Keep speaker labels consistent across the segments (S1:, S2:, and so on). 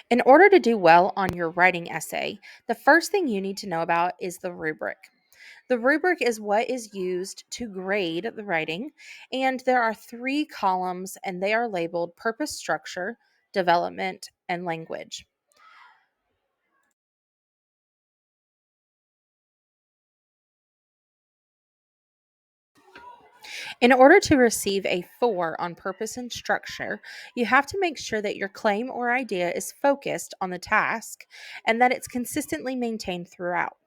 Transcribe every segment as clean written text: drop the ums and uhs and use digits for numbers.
S1: In order to do well on your writing essay, the first thing you need to know about is the rubric. The rubric is what is used to grade the writing, and there are three columns, and they are labeled purpose, structure, development, and language. In order to receive a 4 on purpose and structure, you have to make sure that your claim or idea is focused on the task and that it's consistently maintained throughout.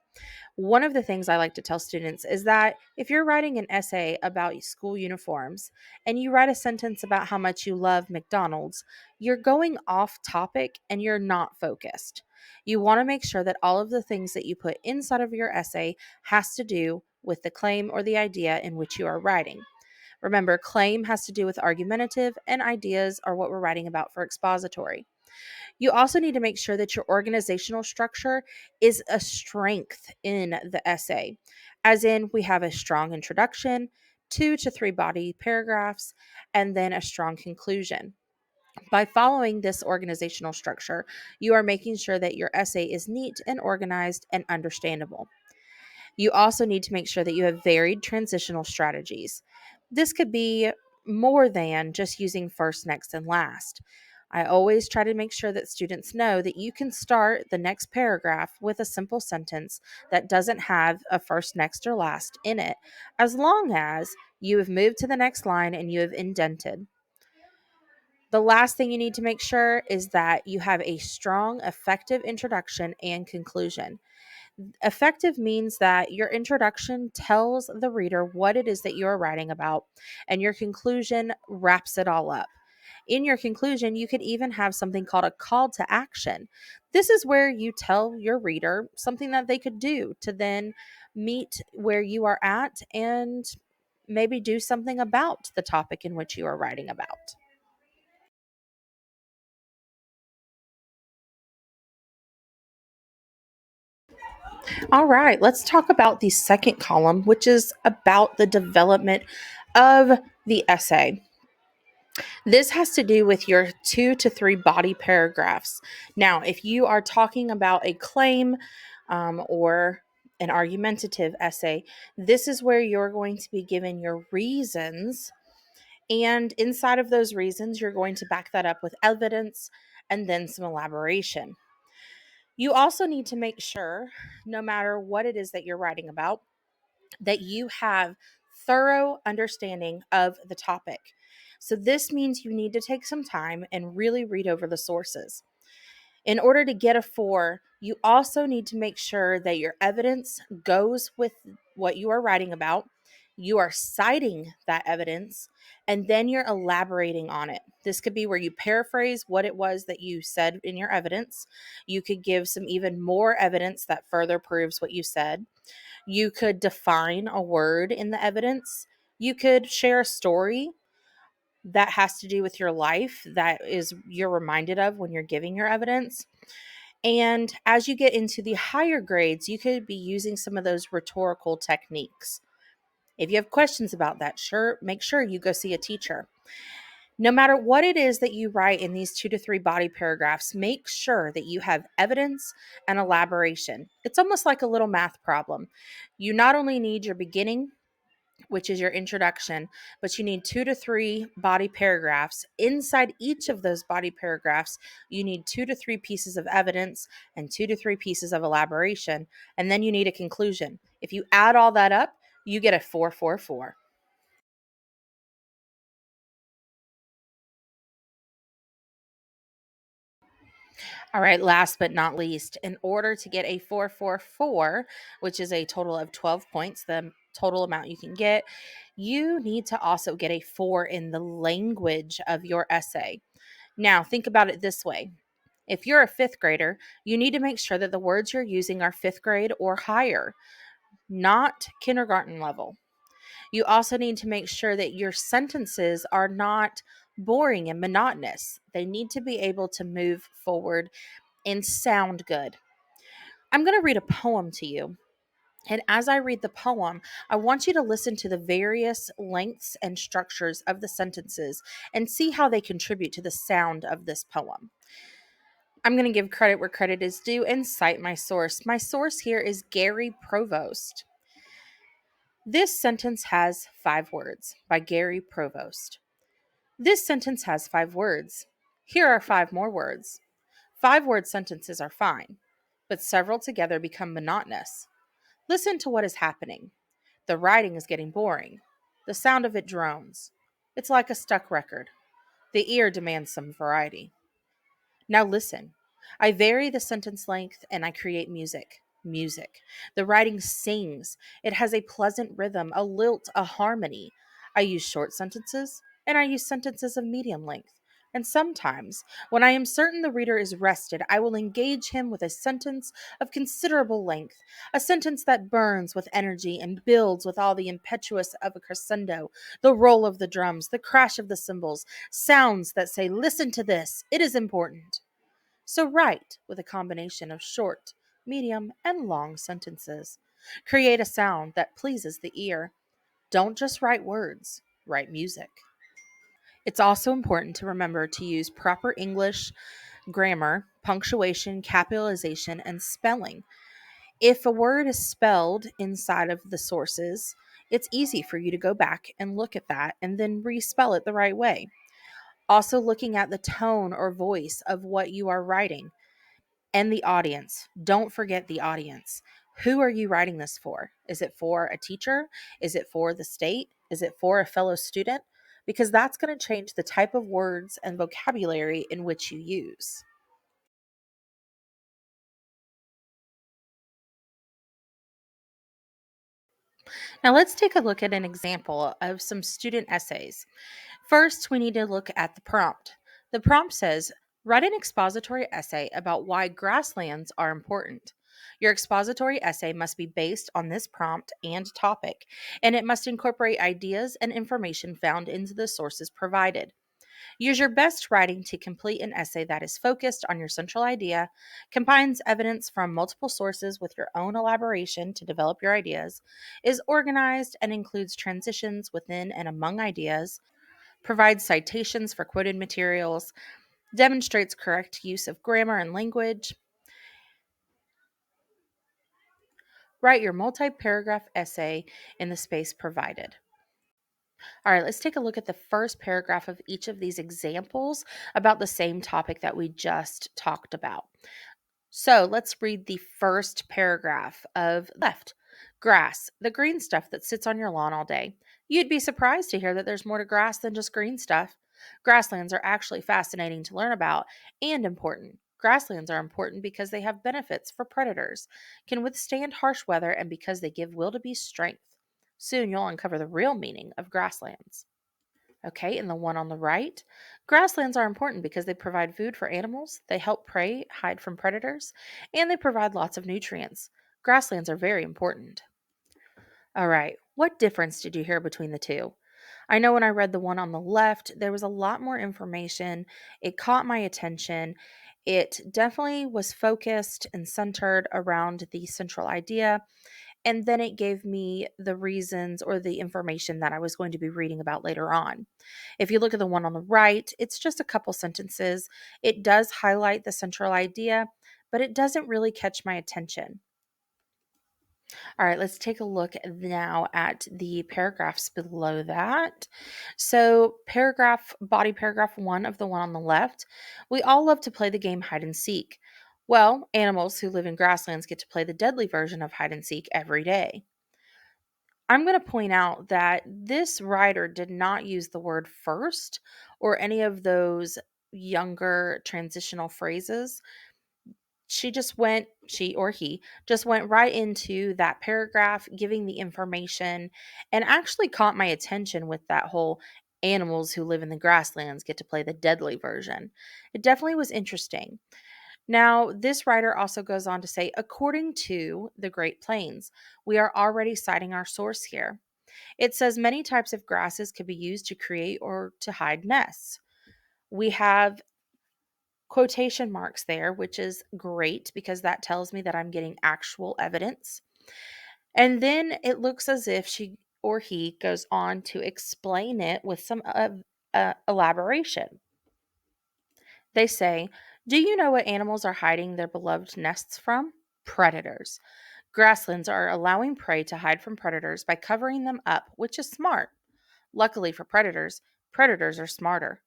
S1: One of the things I like to tell students is that if you're writing an essay about school uniforms and you write a sentence about how much you love McDonald's, you're going off topic and you're not focused. You want to make sure that all of the things that you put inside of your essay has to do with the claim or the idea in which you are writing. Remember, claim has to do with argumentative, and ideas are what we're writing about for expository. You also need to make sure that your organizational structure is a strength in the essay, as in, we have a strong introduction, 2 to 3 body paragraphs, and then a strong conclusion. By following this organizational structure, you are making sure that your essay is neat and organized and understandable. You also need to make sure that you have varied transitional strategies. This could be more than just using first, next, and last. I always try to make sure that students know that you can start the next paragraph with a simple sentence that doesn't have a first, next, or last in it, as long as you have moved to the next line and you have indented. The last thing you need to make sure is that you have a strong, effective introduction and conclusion. Effective means that your introduction tells the reader what it is that you're writing about, and your conclusion wraps it all up. In your conclusion, you could even have something called a call to action. This is where you tell your reader something that they could do to then meet where you are at and maybe do something about the topic in which you are writing about. All right, let's talk about the second column, which is about the development of the essay. This has to do with your 2 to 3 body paragraphs. Now, if you are talking about a claim or an argumentative essay, this is where you're going to be given your reasons. And inside of those reasons, you're going to back that up with evidence and then some elaboration. You also need to make sure, no matter what it is that you're writing about, that you have thorough understanding of the topic. So, this means you need to take some time and really read over the sources. In order to get a 4, you also need to make sure that your evidence goes with what you are writing about. You are citing that evidence and then you're elaborating on it. This could be where you paraphrase what it was that you said in your evidence. You could give some even more evidence that further proves what you said. You could define a word in the evidence. You could share a story that has to do with your life that is you're reminded of when you're giving your evidence. And as you get into the higher grades, you could be using some of those rhetorical techniques. If you have questions about that, make sure you go see a teacher. No matter what it is that you write in these 2 to 3 body paragraphs, make sure that you have evidence and elaboration. It's almost like a little math problem. You not only need your beginning, which is your introduction, but you need 2 to 3 body paragraphs. Inside each of those body paragraphs, you need 2 to 3 pieces of evidence and 2 to 3 pieces of elaboration. And then you need a conclusion. If you add all that up, you get a 444. All right, last but not least, in order to get a 444, which is a total of 12 points, the total amount you can get, you need to also get a 4 in the language of your essay. Now, think about it this way. If you're a fifth grader, you need to make sure that the words you're using are fifth grade or higher, not kindergarten level. You also need to make sure that your sentences are not boring and monotonous. They need to be able to move forward and sound good. I'm going to read a poem to you. And as I read the poem, I want you to listen to the various lengths and structures of the sentences and see how they contribute to the sound of this poem. I'm going to give credit where credit is due and cite my source. My source here is Gary Provost. This sentence has 5 words by Gary Provost. This sentence has 5 words. Here are 5 more words. 5 word sentences are fine, but several together become monotonous. Listen to what is happening. The writing is getting boring. The sound of it drones. It's like a stuck record. The ear demands some variety. Now listen. I vary the sentence length and I create music. Music. The writing sings. It has a pleasant rhythm, a lilt, a harmony. I use short sentences and I use sentences of medium length. And sometimes, when I am certain the reader is rested, I will engage him with a sentence of considerable length, a sentence that burns with energy and builds with all the impetuous of a crescendo, the roll of the drums, the crash of the cymbals, sounds that say, "Listen to this, it is important." So write with a combination of short, medium, and long sentences. Create a sound that pleases the ear. Don't just write words, write music. It's also important to remember to use proper English, grammar, punctuation, capitalization, and spelling. If a word is spelled inside of the sources, it's easy for you to go back and look at that and then respell it the right way. Also, looking at the tone or voice of what you are writing. And the audience. Don't forget the audience. Who are you writing this for? Is it for a teacher? Is it for the state? Is it for a fellow student? Because that's going to change the type of words and vocabulary in which you use. Now, let's take a look at an example of some student essays. First, we need to look at the prompt. The prompt says, write an expository essay about why grasslands are important. Your expository essay must be based on this prompt and topic, and it must incorporate ideas and information found in the sources provided. Use your best writing to complete an essay that is focused on your central idea, combines evidence from multiple sources with your own elaboration to develop your ideas, is organized and includes transitions within and among ideas, provides citations for quoted materials, demonstrates correct use of grammar and language. Write your multi paragraph essay in the space provided. All right, let's take a look at the first paragraph of each of these examples about the same topic that we just talked about. So let's read the first paragraph of left. Grass, the green stuff that sits on your lawn all day. You'd be surprised to hear that there's more to grass than just green stuff. Grasslands are actually fascinating to learn about and important. Grasslands are important because they have benefits for predators, can withstand harsh weather, and because they give wildebeest strength. Soon you'll uncover the real meaning of grasslands. Okay, and the one on the right. Grasslands are important because they provide food for animals, they help prey hide from predators, and they provide lots of nutrients. Grasslands are very important. All right, what difference did you hear between the two? I know when I read the one on the left, there was a lot more information. It caught my attention. It definitely was focused and centered around the central idea. And then it gave me the reasons or the information that I was going to be reading about later on. If you look at the one on the right, it's just a couple sentences. It does highlight the central idea, but it doesn't really catch my attention. All right, let's take a look now at the paragraphs below that. So, body paragraph 1 of the one on the left, we all love to play the game hide and seek. Well, animals who live in grasslands get to play the deadly version of hide and seek every day. I'm going to point out that this writer did not use the word first or any of those younger transitional phrases. She or he just went right into that paragraph, giving the information, and actually caught my attention with that whole animals who live in the grasslands get to play the deadly version. It definitely was interesting. Now, this writer also goes on to say, according to the Great Plains, we are already citing our source here. It says many types of grasses could be used to create or to hide nests. We have quotation marks there, which is great because that tells me that I'm getting actual evidence. And then it looks as if she or he goes on to explain it with some elaboration. They say, Do you know what animals are hiding their beloved nests from? Predators. Grasslands are allowing prey to hide from predators by covering them up, which is smart. Luckily for predators, predators are smarter.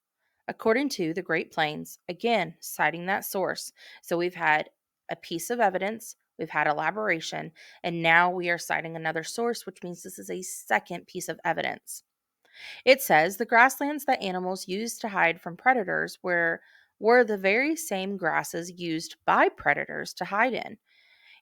S1: According to the Great Plains, again, citing that source. So we've had a piece of evidence, we've had elaboration, and now we are citing another source, which means this is a second piece of evidence. It says the grasslands that animals used to hide from predators were the very same grasses used by predators to hide in.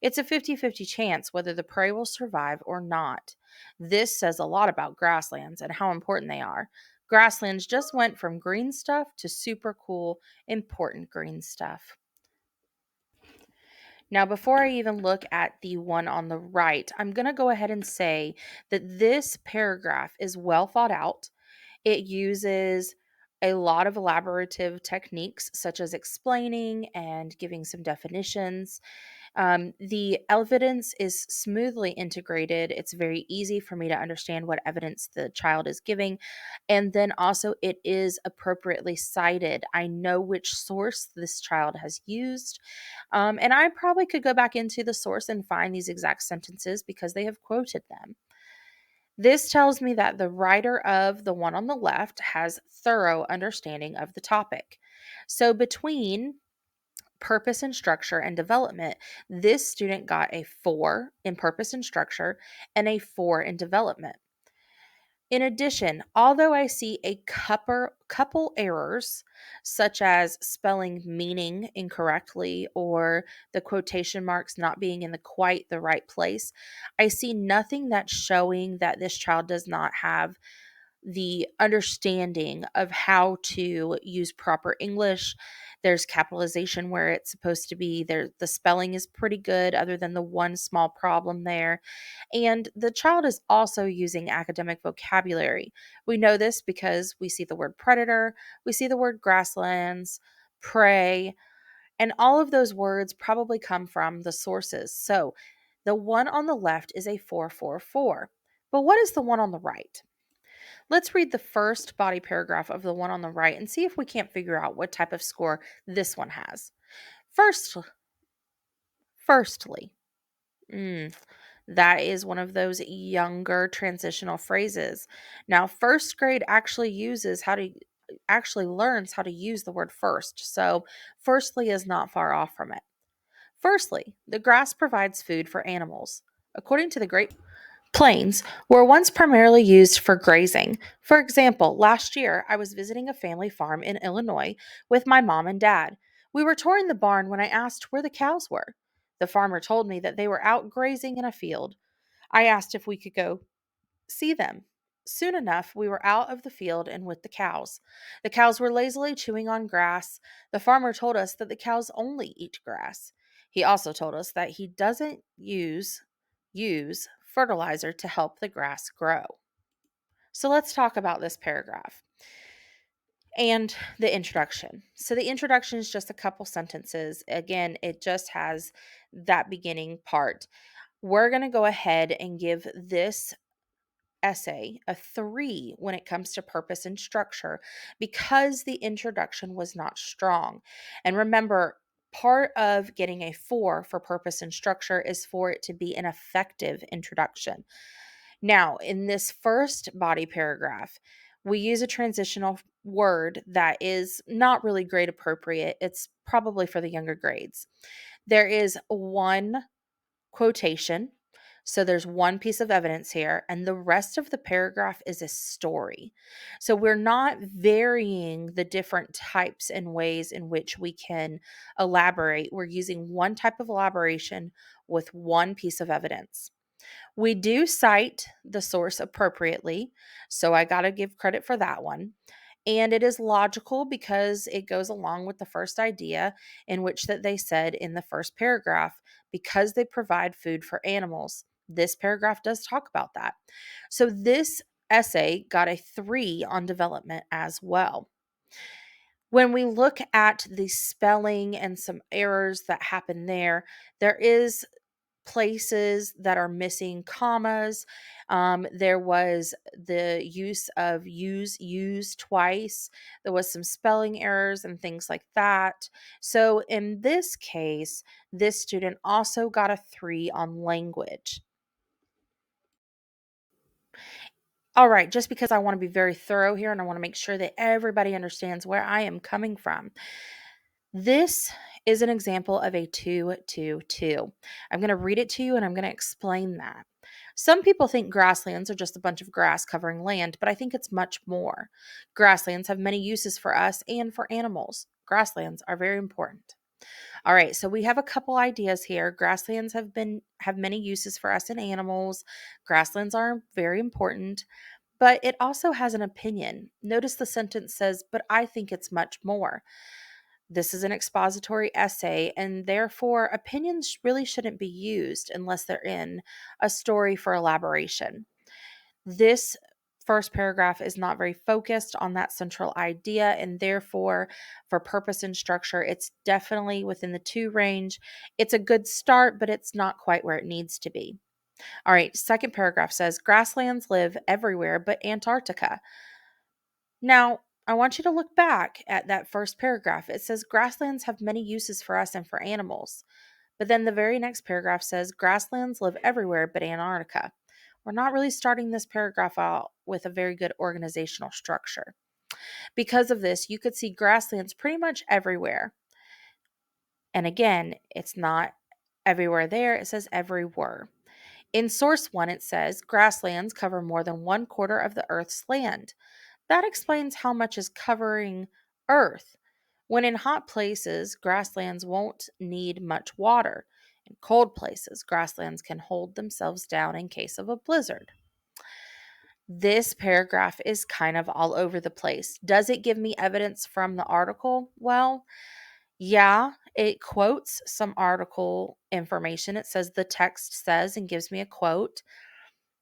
S1: It's a 50-50 chance whether the prey will survive or not. This says a lot about grasslands and how important they are. Grasslands just went from green stuff to super cool, important green stuff. Now, before I even look at the one on the right, I'm going to go ahead and say that this paragraph is well thought out. It uses a lot of elaborative techniques, such as explaining and giving some definitions. The evidence is smoothly integrated. It's very easy for me to understand what evidence the child is giving. And then also, it is appropriately cited. I know which source this child has used. And I probably could go back into the source and find these exact sentences because they have quoted them. This tells me that the writer of the one on the left has thorough understanding of the topic. So between purpose and structure and development, this student got a 4 in purpose and structure and a 4 in development. In addition, although I see a couple errors, such as spelling meaning incorrectly or the quotation marks not being in quite the right place, I see nothing that's showing that this child does not have the understanding of how to use proper English. There's capitalization where it's supposed to be. There, the spelling is pretty good, other than the one small problem there. And the child is also using academic vocabulary. We know this because we see the word predator, we see the word grasslands, prey, and all of those words probably come from the sources. So the one on the left is a 444. But what is the one on the right? Let's read the first body paragraph of the one on the right and see if we can't figure out what type of score this one has. First, firstly, mm, that is one of those younger transitional phrases. Now, first grade actually learns how to use the word first. So, firstly is not far off from it. Firstly, the grass provides food for animals. According to the Great Plains were once primarily used for grazing. For example, last year I was visiting a family farm in Illinois with my mom and dad. We were touring the barn when I asked where the cows were. The farmer told me that they were out grazing in a field. I asked if we could go see them. Soon enough, we were out of the field and with the cows. The cows were lazily chewing on grass. The farmer told us that the cows only eat grass. He also told us that he doesn't use fertilizer to help the grass grow. So let's talk about this paragraph and the introduction. So the introduction is just a couple sentences. Again, it just has that beginning part. We're going to go ahead and give this essay a 3 when it comes to purpose and structure because the introduction was not strong. And remember, part of getting a 4 for purpose and structure is for it to be an effective introduction. Now, in this first body paragraph, we use a transitional word that is not really grade appropriate. It's probably for the younger grades. There is one quotation. So there's one piece of evidence here, and the rest of the paragraph is a story. So we're not varying the different types and ways in which we can elaborate. We're using one type of elaboration with one piece of evidence. We do cite the source appropriately, so I got to give credit for that one. And it is logical because it goes along with the first idea in which that they said in the first paragraph, because they provide food for animals. This paragraph does talk about that. So this essay got a 3 on development as well. When we look at the spelling and some errors that happen there is places that are missing commas. There was the use of use twice. There was some spelling errors and things like that. So in this case, this student also got a 3 on language. All right, just because I want to be very thorough here and I want to make sure that everybody understands where I am coming from. This is an example of a 2-2-2. I'm going to read it to you and I'm going to explain that. Some people think grasslands are just a bunch of grass covering land, but I think it's much more. Grasslands have many uses for us and for animals. Grasslands are very important. All right, so we have a couple ideas here. Grasslands have many uses for us and animals. Grasslands are very important, but it also has an opinion. Notice the sentence says, "But I think it's much more." This is an expository essay, and therefore opinions really shouldn't be used unless they're in a story for elaboration. This first paragraph is not very focused on that central idea, and therefore, for purpose and structure, it's definitely within the 2 range. It's a good start, but it's not quite where it needs to be. All right, second paragraph says grasslands live everywhere but Antarctica. Now, I want you to look back at that first paragraph. It says grasslands have many uses for us and for animals. But then the very next paragraph says grasslands live everywhere but Antarctica. We're not really starting this paragraph out with a very good organizational structure. Because of this, you could see grasslands pretty much everywhere. And again, it's not everywhere there, it says everywhere. In source 1, it says grasslands cover more than 1/4 of the Earth's land. That explains how much is covering Earth. When in hot places, grasslands won't need much water. In cold places, grasslands can hold themselves down in case of a blizzard. This paragraph is kind of all over the place. Does it give me evidence from the article? Well, yeah, it quotes some article information. It says the text says and gives me a quote.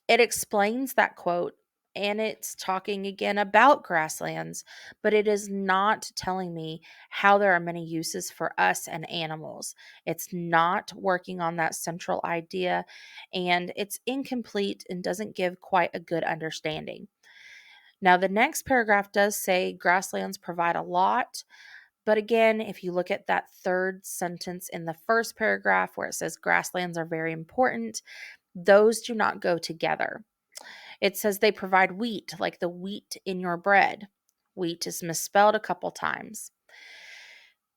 S1: It explains that quote and it's talking again about grasslands, but it is not telling me how there are many uses for us and animals. It's not working on that central idea and it's incomplete and doesn't give quite a good understanding. Now, the next paragraph does say grasslands provide a lot. But again, if you look at that third sentence in the first paragraph where it says grasslands are very important, those do not go together. It says they provide wheat, like the wheat in your bread. Wheat is misspelled a couple times.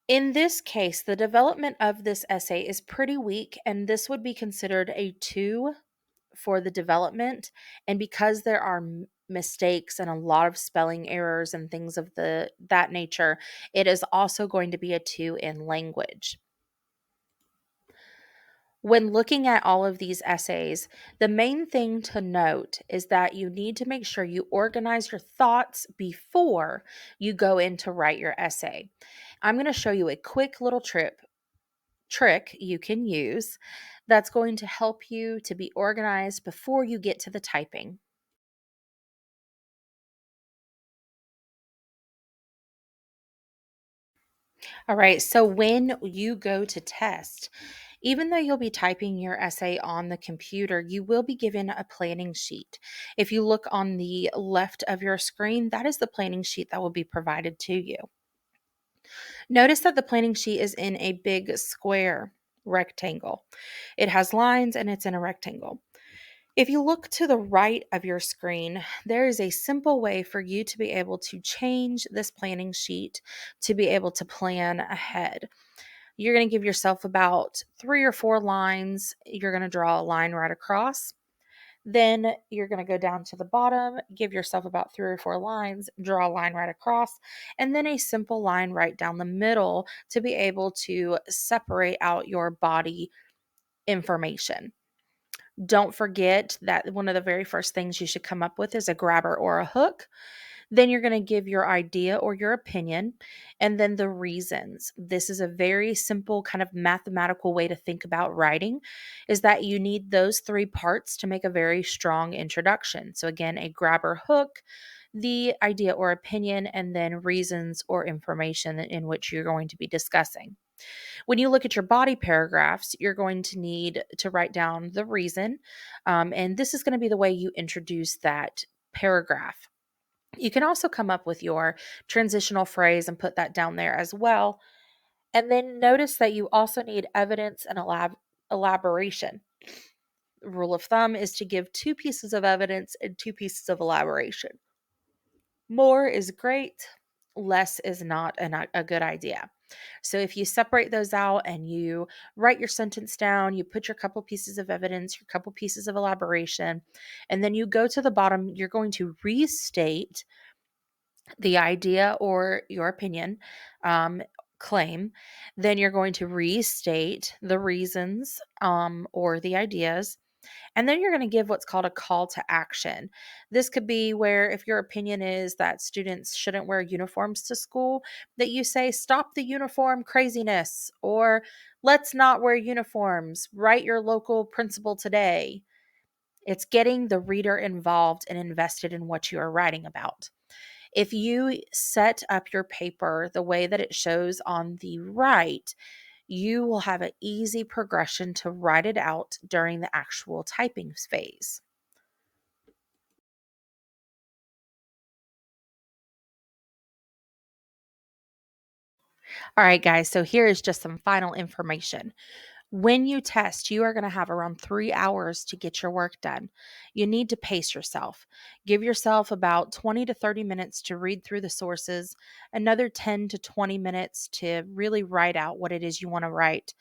S1: In this case, the development of this essay is pretty weak, and this would be considered a 2 for the development. And because there are mistakes and a lot of spelling errors and things of that nature, it is also going to be a 2 in language. When looking at all of these essays, the main thing to note is that you need to make sure you organize your thoughts before you go in to write your essay. I'm going to show you a quick little trick you can use that's going to help you to be organized before you get to the typing. All right, so when you go to test, even though you'll be typing your essay on the computer, you will be given a planning sheet. If you look on the left of your screen, that is the planning sheet that will be provided to you. Notice that the planning sheet is in a big square rectangle. It has lines and it's in a rectangle. If you look to the right of your screen, there is a simple way for you to be able to change this planning sheet to be able to plan ahead. You're going to give yourself about 3 or 4 lines. You're going to draw a line right across. Then you're going to go down to the bottom, give yourself about 3 or 4 lines, draw a line right across, and then a simple line right down the middle to be able to separate out your body information. Don't forget that one of the very first things you should come up with is a grabber or a hook. Then you're going to give your idea or your opinion and then the reasons. This is a very simple kind of mathematical way to think about writing is that you need those 3 parts to make a very strong introduction. So again, a grabber hook, the idea or opinion, and then reasons or information in which you're going to be discussing. When you look at your body paragraphs, you're going to need to write down the reason. And this is going to be the way you introduce that paragraph. You can also come up with your transitional phrase and put that down there as well. And then notice that you also need evidence and elaboration. The rule of thumb is to give 2 pieces of evidence and 2 pieces of elaboration. More is great, less is not a good idea. So if you separate those out and you write your sentence down, you put your couple pieces of evidence, your couple pieces of elaboration, and then you go to the bottom, you're going to restate the idea or your opinion, claim. Then you're going to restate the reasons, or the ideas. And then you're going to give what's called a call to action. This could be where, if your opinion is that students shouldn't wear uniforms to school, that you say, stop the uniform craziness, or let's not wear uniforms, write your local principal today. It's getting the reader involved and invested in what you are writing about. If you set up your paper the way that it shows on the right, you will have an easy progression to write it out during the actual typing phase. All right, guys, so here is just some final information. When you test, you are going to have around 3 hours to get your work done. You need to pace yourself. Give yourself about 20 to 30 minutes to read through the sources, another 10 to 20 minutes to really write out what it is you want to write.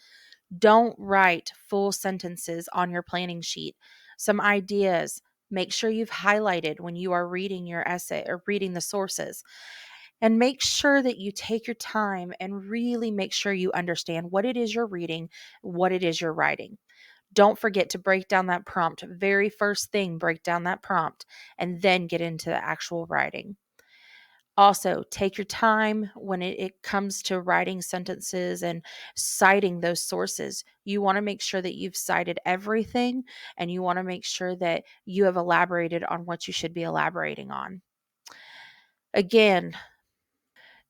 S1: Don't write full sentences on your planning sheet. Some ideas, make sure you've highlighted when you are reading your essay or reading the sources. And make sure that you take your time and really make sure you understand what it is you're reading, what it is you're writing. Don't forget to break down that prompt. Very first thing, break down that prompt and then get into the actual writing. Also, take your time when it comes to writing sentences and citing those sources. You want to make sure that you've cited everything and you want to make sure that you have elaborated on what you should be elaborating on. Again,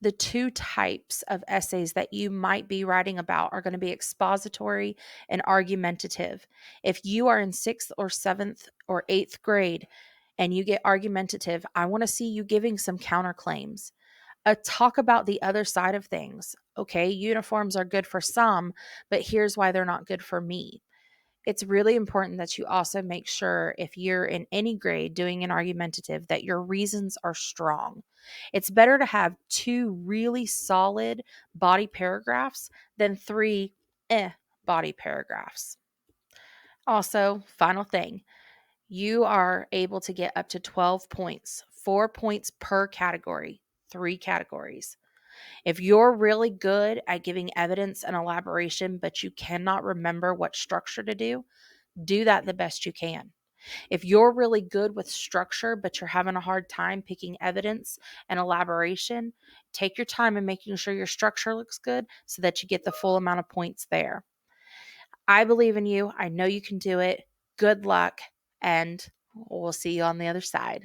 S1: the 2 types of essays that you might be writing about are going to be expository and argumentative. If you are in 6th or 7th or 8th grade and you get argumentative, I want to see you giving some counterclaims. Talk about the other side of things. Okay, uniforms are good for some, but here's why they're not good for me. It's really important that you also make sure, if you're in any grade doing an argumentative, that your reasons are strong. It's better to have 2 really solid body paragraphs than 3 body paragraphs. Also, final thing, you are able to get up to 12 points, 4 points per category, 3 categories. If you're really good at giving evidence and elaboration, but you cannot remember what structure to do that the best you can. If you're really good with structure, but you're having a hard time picking evidence and elaboration, take your time in making sure your structure looks good so that you get the full amount of points there. I believe in you. I know you can do it. Good luck, and we'll see you on the other side.